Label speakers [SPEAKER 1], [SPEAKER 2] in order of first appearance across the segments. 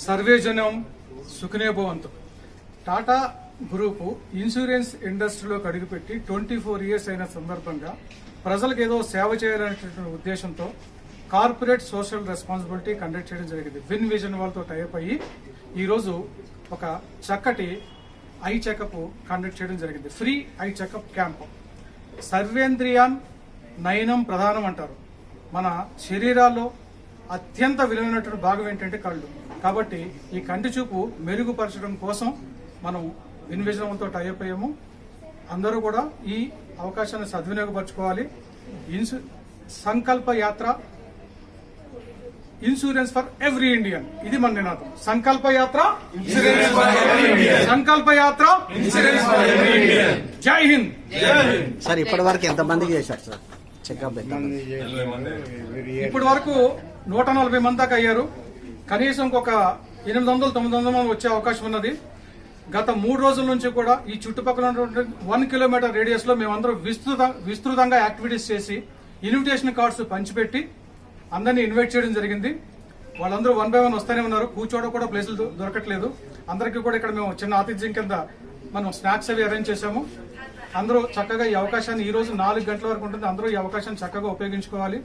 [SPEAKER 1] Survey జనం సుఖినో భవంతు. టాటా గ్రూపు ఇన్సూరెన్స్ ఇండస్ట్రీలోకి అడుగుపెట్టి 24 ఇయర్స్ అయిన సందర్భంగా ప్రజలకు ఏదో సేవ చేయాలనేటువంటి ఉద్దేశంతో కార్పొరేట్ సోషల్ రెస్పాన్సిబిలిటీ కండక్ట్ చేయడం జరిగింది. విన్ విజన్ వాళ్ళతో టైప్ అయ్యి ఈరోజు ఒక చక్కటి ఐ చెకప్ కండక్ట్ చేయడం జరిగింది. Free eye checkup camp. సర్వేంద్రియాన్ నయనం ప్రధానం అంటారు. మన శరీరాల్లో అత్యంత విలువైనటువంటి భాగం ఏంటంటే కళ్ళు. కాబట్టి ఈ కంటి చూపు మెరుగుపరచడం కోసం మనం విన్విజనంతో టైప్ అయ్యాము. అందరూ కూడా ఈ అవకాశాన్ని సద్వినియోగపరచుకోవాలి. Sankalpa Yatra insurance for every Indian, ఇది మన నినాదం. సంకల్ప యాత్ర, సంకల్ప యాత్ర, జై హింద్.
[SPEAKER 2] సార్ ఇప్పటి వరకు ఎంత మందికి చేశారు సార్ చెకప్?
[SPEAKER 1] ఇప్పటి వరకు 140 మంది దాకా అయ్యారు. కనీసం ఇంకొక 800-900 మంది వచ్చే అవకాశం ఉన్నది. గత 3 రోజుల నుంచి కూడా ఈ చుట్టుపక్కల 1 కిలోమీటర్ రేడియస్ లో మేమందరం విస్తృతంగా యాక్టివిటీస్ చేసి ఇన్విటేషన్ కార్డ్స్ పంచిపెట్టి అందరినీ ఇన్వైట్ చేయడం జరిగింది. వాళ్ళందరూ 1 by 1 వస్తూనే ఉన్నారు. కూర్చోవడం కూడా ప్లేసులు దొరకట్లేదు. అందరికీ కూడా ఇక్కడ మేము చిన్న ఆతిథ్యం కింద మనం స్నాక్స్ అవి అరేంజ్ చేశాము. అందరూ చక్కగా ఈ అవకాశాన్ని ఈ రోజు 4 గంటల వరకు ఉంటుంది. అందరూ ఈ అవకాశాన్ని చక్కగా ఉపయోగించుకోవాలి.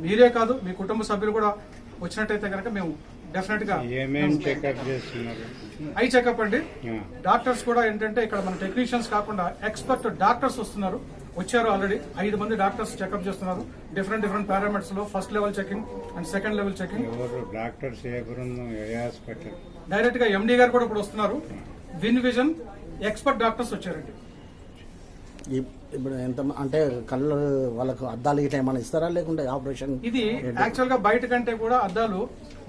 [SPEAKER 1] మీరే కాదు, మీ కుటుంబ సభ్యులు కూడా వచ్చినట్టయితే కనుక మేము డెఫినెట్ గా ఐ చెకప్ అండి. డాక్టర్స్ కూడా ఏంటంటే ఇక్కడ మన టెక్నీషియన్స్ కాకుండా ఎక్స్పర్ట్ డాక్టర్స్ వస్తున్నారు. వచ్చారు ఆల్రెడీ 5 మంది డాక్టర్స్ చెకప్ చేస్తున్నారు. డిఫరెంట్ పారామీటర్స్ లో first level checking and second level checking. Direct గా ఎండీ గారు కూడా ఇప్పుడు వస్తున్నారు. విన్ విజన్ ఎక్స్పర్ట్ డాక్టర్స్ వచ్చారండి.
[SPEAKER 2] ఇప్పుడు ఎంత అంటే కళ్ళు వాళ్ళకు అద్దాలు గిట్లా ఏమైనా ఇస్తారా లేకుంటే ఆపరేషన్?
[SPEAKER 1] ఇది యాక్చువల్ గా బయట కంటే కూడా అద్దాలు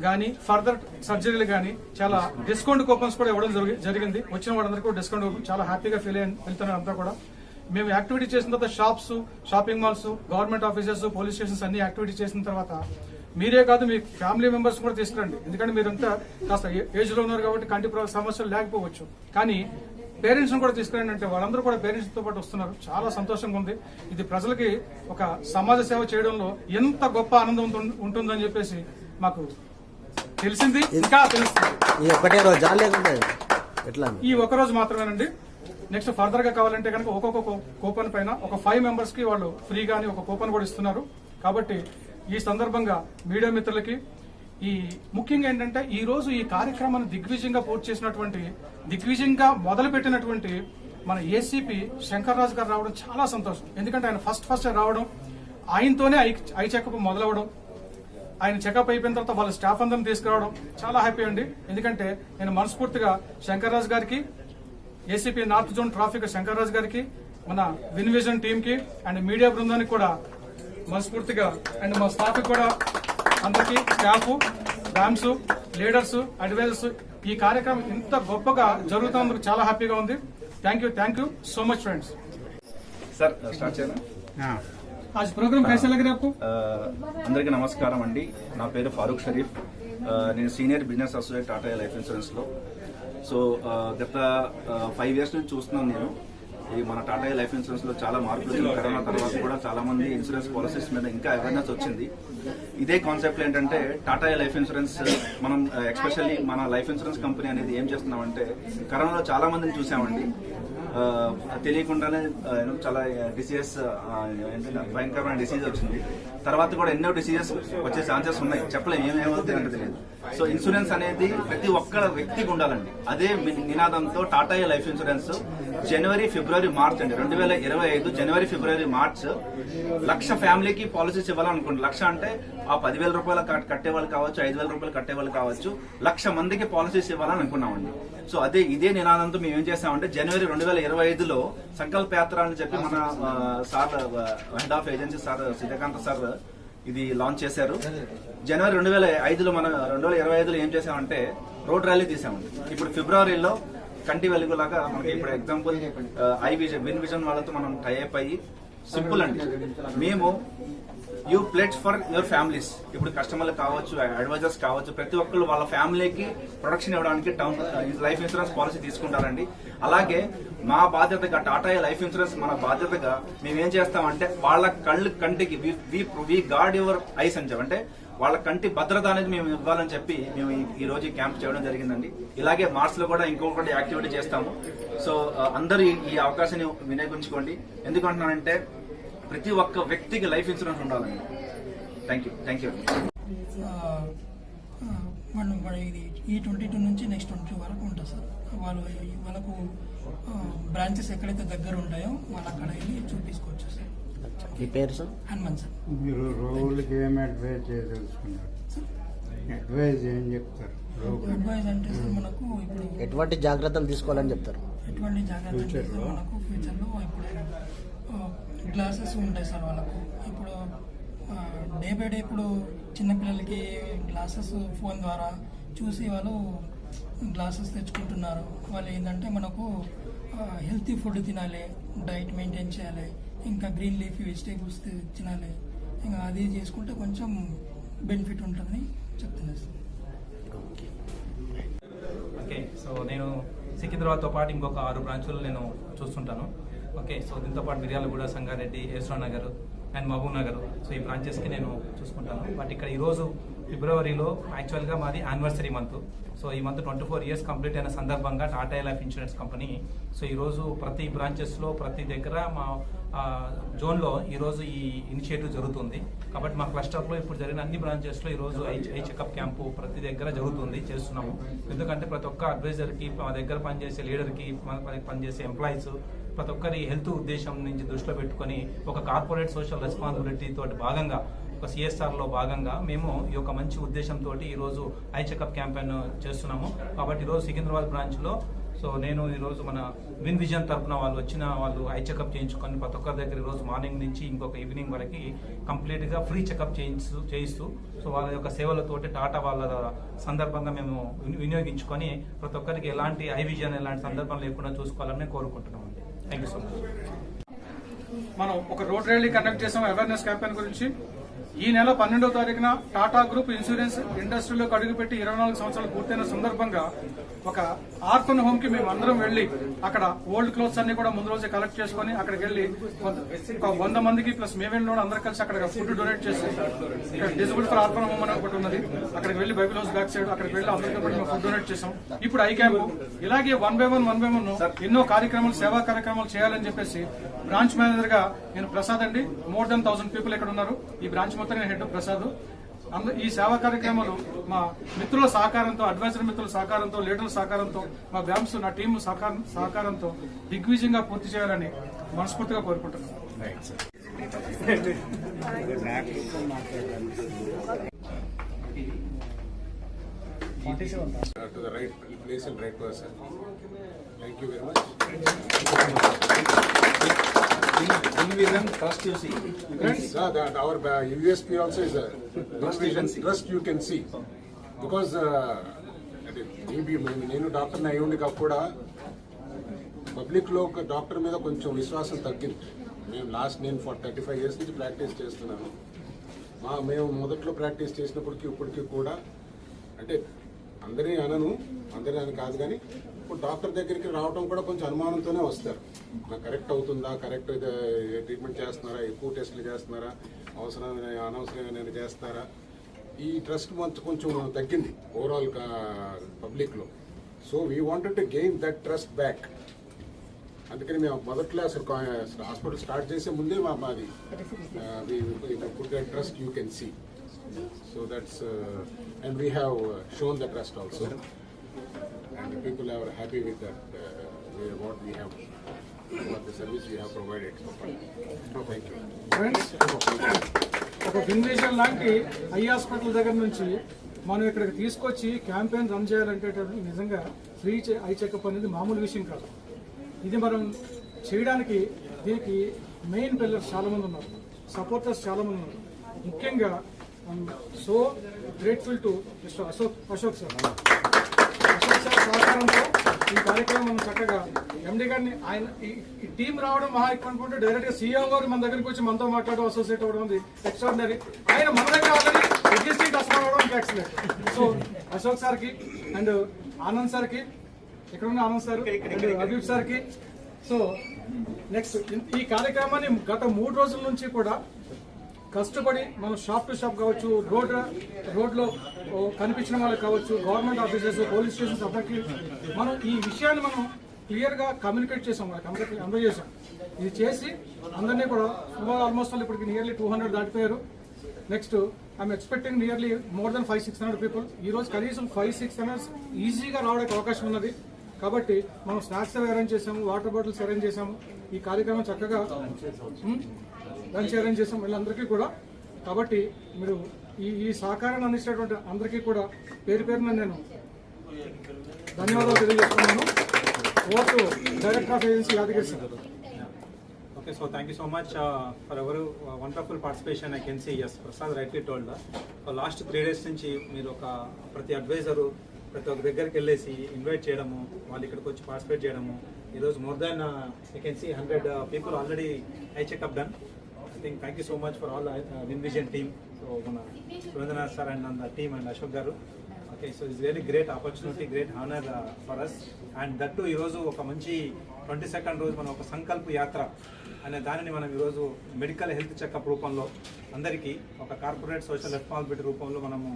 [SPEAKER 1] గానీ ఫర్దర్ సర్జరీలు గానీ చాలా డిస్కౌంట్ కూపన్స్ కూడా ఇవ్వడం జరిగింది. వచ్చిన వాళ్ళందరికీ కూడా డిస్కౌంట్ చాలా హ్యాపీగా ఫీల్ వెళ్తున్నారు అంతా కూడా. మేము యాక్టివిటీ చేసిన తర్వాత shops, shopping malls, government offices, police stations అన్ని యాక్టివిటీ చేసిన తర్వాత మీరే కాదు మీ ఫ్యామిలీ మెంబర్స్ కూడా తీసుకురండి. ఎందుకంటే మీరంతా కాస్త ఏజ్ లో ఉన్నారు కాబట్టి కంటి సమస్యలు లేకపోవచ్చు. కానీ పేరెంట్స్ కూడా తీసుకురండి అంటే వాళ్ళందరూ కూడా పేరెంట్స్ తో పాటు వస్తున్నారు. చాలా సంతోషంగా ఉంది. ఇది ప్రజలకి ఒక సమాజ సేవ చేయడంలో ఎంత గొప్ప ఆనందం ఉంటుందని చెప్పేసి మాకు తెలిసింది. ఇంకా తెలుస్తుంది. ఈ ఒక రోజు మాత్రమేనండి. నెక్స్ట్ ఫర్దర్ గా కావాలంటే కనుక ఒక్కొక్క కూపన్ పైన ఒక 5 మెంబర్స్ కి వాళ్ళు ఫ్రీగాని ఒక కూపన్ కూడా ఇస్తున్నారు. కాబట్టి ఈ సందర్భంగా మీడియా మిత్రులకి ఈ ముఖ్యంగా ఏంటంటే ఈ రోజు ఈ కార్యక్రమాన్ని దిగ్విజయంగా మొదలుపెట్టినటువంటి మన ఏసీపీ శంకర్రాజు గారు రావడం చాలా సంతోషం. ఎందుకంటే ఆయన ఫస్ట్ రావడం, ఆయనతోనే ఐ చెకప్ మొదలవడం, ఆయన చెకప్ అయిపోయిన తర్వాత వాళ్ళ స్టాఫ్ అందరిని తీసుకురావడం చాలా హ్యాపీ అండి. ఎందుకంటే నేను మనస్ఫూర్తిగా శంకర్రాజు గారికి, ACP north zone traffic Shankarraju గారికి, మన విన్ విజన్ టీమ్ కి అండ్ మీడియా బృందానికి కూడా మనస్ఫూర్తిగా అండ్ మా స్టాఫ్ కూడా అందరికీ, స్టాఫ్, డామ్స్, లీడర్స్, అడ్వైజర్స్ ఈ కార్యక్రమం ఇంత గొప్పగా జరుగుతున్నందుకు చాలా హ్యాపీగా ఉంది. Thank you so much friends.
[SPEAKER 3] Sir start చేద్దాం.
[SPEAKER 1] आज प्रोग्राम कैसा लग रहा है आपको?
[SPEAKER 3] అందరికీ నమస్కారం అండి. నా పేరు ఫారూక్ షరీఫ్. నేను senior business associate Tata life insurance లో. సో గత 5 years నుంచి చూస్తున్నాను నేను ఈ మన టాటా లైఫ్ ఇన్సూరెన్స్ లో చాలా మార్పులు వచ్చింది. కరోనా తర్వాత కూడా చాలా మంది ఇన్సూరెన్స్ పాలసీస్ మీద ఇంకా అవేర్నెస్ వచ్చింది. ఇదే కాన్సెప్ట్ ఏంటంటే టాటా లైఫ్ ఇన్సూరెన్స్ మనం ఎస్పెషల్లీ మన లైఫ్ ఇన్సూరెన్స్ కంపెనీ అనేది ఏం చేస్తున్నామంటే కరోనాలో చాలా మందిని చూసామండి. తెలియకుండానే చాలా డిసీజెస్ భయంకరమైన డిసీజ్ వచ్చింది. తర్వాత కూడా ఎన్నో డిసీజెస్ వచ్చే ఛాన్సెస్ ఉన్నాయి. చెప్పలేము ఏమేమవుతుంది అంటే తెలియదు. సో ఇన్సూరెన్స్ అనేది ప్రతి ఒక్క వ్యక్తికి ఉండాలండి. అదే నినాదంతో టాటా లైఫ్ ఇన్సూరెన్స్ జనవరి ఫిబ్రవరి మార్చ్ అండి 2025 జనవరి ఫిబ్రవరి మార్చ్ 1,00,000 ఫ్యామిలీకి పాలసీస్ ఇవ్వాలనుకుంటున్నాం. 1,00,000 అంటే ఆ 10,000 రూపాయలు కట్టే వాళ్ళు కావచ్చు, 5,000 రూపాయలు కట్టే వాళ్ళు కావచ్చు, 1,00,000 మందికి పాలసీస్ ఇవ్వాలని అనుకున్నామండి. సో ఇదే నినాదంతో మేము ఏం చేసామంటే జనవరి 2025లో సంకల్ప యాత్ర అని చెప్పి మన sir head of agency sir Seethakanth sir ఇది లాంచ్ చేశారు. జనవరి 2025లో మనం 2025లో ఏం చేసామంటే రోడ్ ర్యాలీ తీసామండి. ఇప్పుడు ఫిబ్రవరిలో కంటి వెలుగులాగా మనకి ఇప్పుడు ఎగ్జాంపుల్ విన్ విజన్ వాళ్ళతో మనం టైఅప్ అయ్యి సింపుల్ అండి, మేము you pledge for your families. ఇప్పుడు కస్టమర్లు కావచ్చు, అడ్వైజర్స్ కావచ్చు, ప్రతి ఒక్కరు వాళ్ళ ఫ్యామిలీకి ప్రొటెక్షన్ ఇవ్వడానికి లైఫ్ ఇన్సూరెన్స్ పాలసీ తీసుకుంటారండి. అలాగే మా బాధ్యతగా టాటా లైఫ్ ఇన్సూరెన్స్ మన బాధ్యతగా మేము ఏం చేస్తామంటే వాళ్ళ కంటికి వి గార్డ్ యువర్ ఐస్ అని చెప్పి, అంటే వాళ్ళ కంటి భద్రత అనేది మేము ఇవ్వాలని చెప్పి మేము ఈ రోజు క్యాంప్ చేయడం జరిగిందండి. ఇలాగే మార్చ్ లో కూడా ఇంకొకటి యాక్టివిటీ చేస్తాము. సో అందరూ ఈ అవకాశాన్ని వినియోగించుకోండి. ఎందుకంటున్నానంటే ప్రతి ఒక్క వ్యక్తికి లైఫ్ ఇన్సూరెన్స్ ఉండాలండి. Thank you.
[SPEAKER 4] మనం ఇది ఈ 22 నుంచి నెక్స్ట్ 22 వరకు ఉంటుంది సార్. వాళ్ళకు బ్రాంచెస్ ఎక్కడైతే దగ్గర ఉంటాయో వాళ్ళు అక్కడ వెళ్ళి చూపించుకోవచ్చు సార్.
[SPEAKER 2] మీ పేరు సార్?
[SPEAKER 4] హనుమాన్ సార్.
[SPEAKER 5] మీరు రోగులకి ఏం అడ్వైజ్ చేయదలుచుకున్నారు? అడ్వైజ్ ఏం చెప్తారు?
[SPEAKER 4] అడ్వైజ్ అంటే సార్ మనకు ఇప్పుడు
[SPEAKER 2] ఎటువంటి జాగ్రత్తలు తీసుకోవాలని చెప్తారు?
[SPEAKER 4] ఎటువంటి జాగ్రత్తలు అంటే సార్ మనకు ఫ్యూచర్లో ఇప్పుడు గ్లాసెస్ ఉంటాయి సార్ వాళ్ళకు. ఇప్పుడు డే బై డే ఇప్పుడు చిన్నపిల్లలకి గ్లాసెస్ ఫోన్ ద్వారా చూసి వాళ్ళు గ్లాసెస్ తెచ్చుకుంటున్నారు. వాళ్ళు ఏంటంటే మనకు హెల్తీ ఫుడ్ తినాలి, డైట్ మెయింటైన్ చేయాలి, ఇంకా గ్రీన్ లీఫీ వెజిటేబుల్స్ తినాలి. ఇంకా అది చేసుకుంటే కొంచెం బెనిఫిట్ ఉంటుందని చెప్తున్నారు సార్.
[SPEAKER 6] ఓకే, సో నేను సికింద్రాబాద్తో పాటు ఇంకొక 6 బ్రాంచులు నేను చూస్తుంటాను. ఓకే, సో దీంతో పాటు మిర్యాలగూడ, సంగారెడ్డి, యశ్వర్ నగర్ అండ్ మహబూబ్ నగర్, సో ఈ బ్రాంచెస్కి నేను చూసుకుంటాను. బట్ ఇక్కడ ఈరోజు ఫిబ్రవరిలో యాక్చువల్గా మాది యానివర్సరీ మంత్. సో ఈ మంత్ 24 ఇయర్స్ కంప్లీట్ అయిన సందర్భంగా Tata life insurance company so ఈరోజు ప్రతి బ్రాంచెస్లో ప్రతి దగ్గర మా జోన్లో ఈరోజు ఈ ఇనిషియేటివ్ జరుగుతుంది. కాబట్టి మా క్లస్టర్లో ఇప్పుడు జరిగిన అన్ని బ్రాంచెస్లో ఈరోజు ఐ చెకప్ క్యాంపు ప్రతి దగ్గర చేస్తున్నాము. ఎందుకంటే ప్రతి ఒక్క అడ్వైజర్కి, మా దగ్గర పనిచేసే లీడర్కి, పనిచేసే ఎంప్లాయీస్ ప్రతి ఒక్కరి హెల్త్ ఉద్దేశం నుంచి దృష్టిలో పెట్టుకొని ఒక కార్పొరేట్ సోషల్ రెస్పాన్సిబిలిటీ తోటి భాగంగా ఒక సిఎస్ఆర్లో భాగంగా మేము ఈ యొక్క మంచి ఉద్దేశంతో ఈరోజు ఐ చెకప్ క్యాంపెయిన్ చేస్తున్నాము. కాబట్టి ఈరోజు సికింద్రాబాద్ బ్రాంచ్లో సో నేను ఈరోజు మన విన్ విజన్ తరఫున వాళ్ళు ఐ చెకప్ చేయించుకొని ప్రతి ఒక్కరి దగ్గర ఈరోజు మార్నింగ్ నుంచి ఇంకొక ఈవినింగ్ వరకు కంప్లీట్గా ఫ్రీ చెకప్ చేయిస్తూ సో వాళ్ళ యొక్క సేవలతోటి టాటా వాళ్ళ సందర్భంగా మేము వినియోగించుకొని ప్రతి ఒక్కరికి ఎలాంటి ఐ విజన్ ఎలాంటి సందర్భం లేకుండా చూసుకోవాలని కోరుకుంటున్నాం అండి. Thank you so much.
[SPEAKER 1] మనం ఒక రోడ్ ర్యాలీ కండక్ట్ చేసాం అవేర్నెస్ క్యాంపెయిన్ గురించి. ఈ నెల 12వ తారీఖున టాటా గ్రూప్ ఇన్సూరెన్స్ ఇండస్ట్రీలోకి అడుగుపెట్టి 24 సంవత్సరాలు పూర్తయిన సందర్భంగా ఒక ఆర్ఫన్ హోమ్ కి మేము అందరం వెళ్లి అక్కడ ఓల్డ్ క్లోత్స్ అన్ని కూడా ముందు రోజే కలెక్ట్ చేసుకుని అక్కడికి వెళ్లి ఒక 100 మందికి ప్లస్ మేము వెళ్ళిన అందరూ కలిసి అక్కడ ఫుడ్ డొనేట్ చేసి ఇక్కడ డిజబుల్ ఫర్ ఆర్ఫన్ హోమ్ అని ఒకటి ఉన్నది, అక్కడికి వెళ్లి బైబిల్ హౌస్ బ్యాక్ సైడ్ అక్కడికి వెళ్లి అందరికీ మేము ఫుడ్ డొనేట్ చేసాం. ఇప్పుడు ఐ క్యాంప్ ఇలాగే 1 by 1 ఎన్నో కార్యక్రమాలు, సేవా కార్యక్రమాలు చేయాలని చెప్పేసి బ్రాంచ్ మేనేజర్ గా నేను ప్రసాద్ అండి, మోర్ దెన్ 1000 పీపుల్ ఇక్కడ ఉన్నారు. ఈ బ్రాంచ్ మొత్తం నేను హెడ్ ప్రసాద్. ఈ సేవా కార్యక్రమాలు మా మిత్రుల సహకారంతో, అడ్వైజర్ మిత్రుల సహకారంతో, లీడర్ల సహకారంతో, మా బ్యాంక్స్ నా టీం సహకారంతో దిగ్విజయంగా పూర్తి చేయాలని మనస్ఫూర్తిగా కోరుకుంటున్నాను.
[SPEAKER 7] To the right place and right person. Thank you very much.
[SPEAKER 3] Trust you see.
[SPEAKER 7] That our USP also is a trust you can see. Because నేను డాక్టర్ అయ్యుండి కూడా పబ్లిక్లో ఒక డాక్టర్ మీద కొంచెం విశ్వాసం తగ్గింది. నేను 35 years నుంచి ప్రాక్టీస్ చేస్తున్నాను. మేము మొదట్లో ప్రాక్టీస్ చేసినప్పటికీ ఇప్పటికీ కూడా అంటే అందరినీ కాదు కానీ ఇప్పుడు డాక్టర్ దగ్గరికి రావడం కూడా కొంచెం అనుమానంతోనే వస్తారు. నాకు కరెక్ట్ అవుతుందా, కరెక్ట్ ట్రీట్మెంట్ చేస్తున్నారా, ఎక్కువ టెస్టులు చేస్తున్నారా, అనవసరమైన చేస్తారా, ఈ ట్రస్ట్ కొంచెం తగ్గింది ఓవరాల్ పబ్లిక్లో. So we wanted to gain that trust back. అందుకని మేము మొదట్లో అసలు హాస్పిటల్ స్టార్ట్ చేసే ముందే మాది put that trust you can see. So that's and we have shown the trust also, and the people are happy with that what we have for the service you have provided so far. Thank you.
[SPEAKER 1] Friends, ఒక విన్విజన్ లాంటి eye hospital దగ్గర నుంచి మనం ఇక్కడికి తీసుకొచ్చి campaign run చేయాలంటే నిజంగా free eye checkup అనేది మామూలు విషయం కాదు. ఇది మనం చేయడానికి దీనికి మెయిన్ పిల్లర్స్ చాలా మంది ఉన్నారు, సపోర్టర్స్ చాలా మంది ఉన్నారు. ముఖ్యంగా so grateful to mister Ashok sir సహకారంతో ఈ కార్యక్రమం మనం చక్కగా ఎండి గారిని ఆయన ఈ టీం రావడం మహా ఎక్కువ అనుకుంటే డైరెక్ట్ గా సీఎం గారు మన దగ్గరికి వచ్చి మనతో మాట్లాడడం అసోసియేట్ అవ్వడం ఉంది ఎక్స్ట్రాడినరీ. ఆయన మన దగ్గర ఆల్రెడీ ఎగ్జిస్టింగ్ కస్టమర్ అవడం ఇంకా ఎక్సలెంట్. సో అశోక్ సార్ కి అండ్ ఆనంద్ సార్ కి, ఇక్కడ ఉన్న ఆనంద్ సార్ అండ్ అబీబ్ సార్ కి. సో నెక్స్ట్ ఈ కార్యక్రమాన్ని గత 3 రోజుల నుంచి కూడా కష్టపడి మనం షాప్ టు షాప్ కావచ్చు, రోడ్లో కనిపించిన వాళ్ళకి కావచ్చు, గవర్నమెంట్ ఆఫీసర్స్, పోలీస్ స్టేషన్స్ అందరికీ మనం ఈ విషయాన్ని మనం క్లియర్గా కమ్యూనికేట్ చేసాం, వాళ్ళకి అందరికీ అందజేసాం. ఇది చేసి అందరినీ కూడా ఆల్మోస్ట్ ఇప్పటికి నియర్లీ 200 దాటిపోయారు. Next I'm expecting nearly more than 500-600 people. ఈ రోజు కనీసం 500-600 ఈజీగా రావడానికి అవకాశం ఉన్నది. కాబట్టి మనం స్నాక్స్ అరేంజ్ చేసాము, వాటర్ బాటిల్స్ అరేంజ్ చేసాము. ఈ కార్యక్రమం చక్కగా లంచ్ అరేంజ్ చేసాం వీళ్ళందరికీ కూడా. కాబట్టి మీరు ఈ సహకారాన్ని అందించినటువంటి అందరికీ కూడా పేరు పేరున నేను ధన్యవాదాలు తెలియజేస్తున్నాను. Vote director of agency Yadagiri sir.
[SPEAKER 6] Okay, so thank you so much for our wonderful participation. I can see, yes, Prasad rightly told. For last 3 days నుంచి మీరు ఒక ప్రతి అడ్వైజరు ప్రతి ఒక్క దగ్గరికి వెళ్ళేసి ఇన్వైట్ చేయడము, వాళ్ళు ఇక్కడికి వచ్చి పార్టిసిపేట్ చేయడము. ఈరోజు more than I can see 100 people already I checkup done. I think thank you so much for all the Vinvision team. So Surendranath sir and the team and Ashok garu. Okay, so it's really great opportunity, great honor for us. And that too, ఈరోజు ఒక మంచి 22nd రోజు మనం ఒక సంకల్ప యాత్ర అనే దానిని మనం ఈరోజు మెడికల్ హెల్త్ చెకప్ రూపంలో అందరికీ ఒక కార్పొరేట్ సోషల్ రెస్పాన్సిబిలిటీ రూపంలో మనము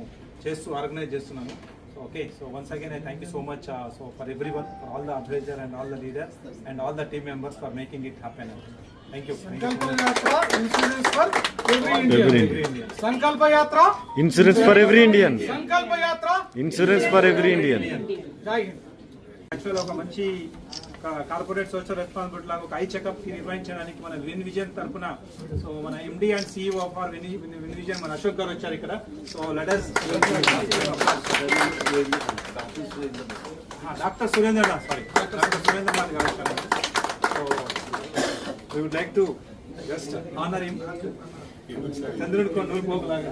[SPEAKER 6] చేస్తూ ఆర్గనైజ్ చేస్తున్నాము. So okay, so once again I thank you so much so for everyone, for all the advisor and all the leaders and all the team members for making it happen. Thank you.
[SPEAKER 1] Sankalpa Yatra insurance for every Indian. Sankalpa Yatra
[SPEAKER 8] insurance for every Indian.
[SPEAKER 1] Sankalpa Yatra
[SPEAKER 8] insurance for every Indian.
[SPEAKER 1] జై Hind.
[SPEAKER 6] Actual ఒక మంచి corporate social responsibility లాగా ఒక eye checkup నిర్వహించడానికి మన విన్విజన్ తరఫున so మన MD and CEO of our Winvision మన అశోక్ గారు వచ్చారు ఇక్కడ. సో లెటర్స్ డాక్టర్ సురేంద్రనాథ్ గారు వచ్చారు. So we would like to just honor him. చంద్రుడికి నూలు పోగులాగా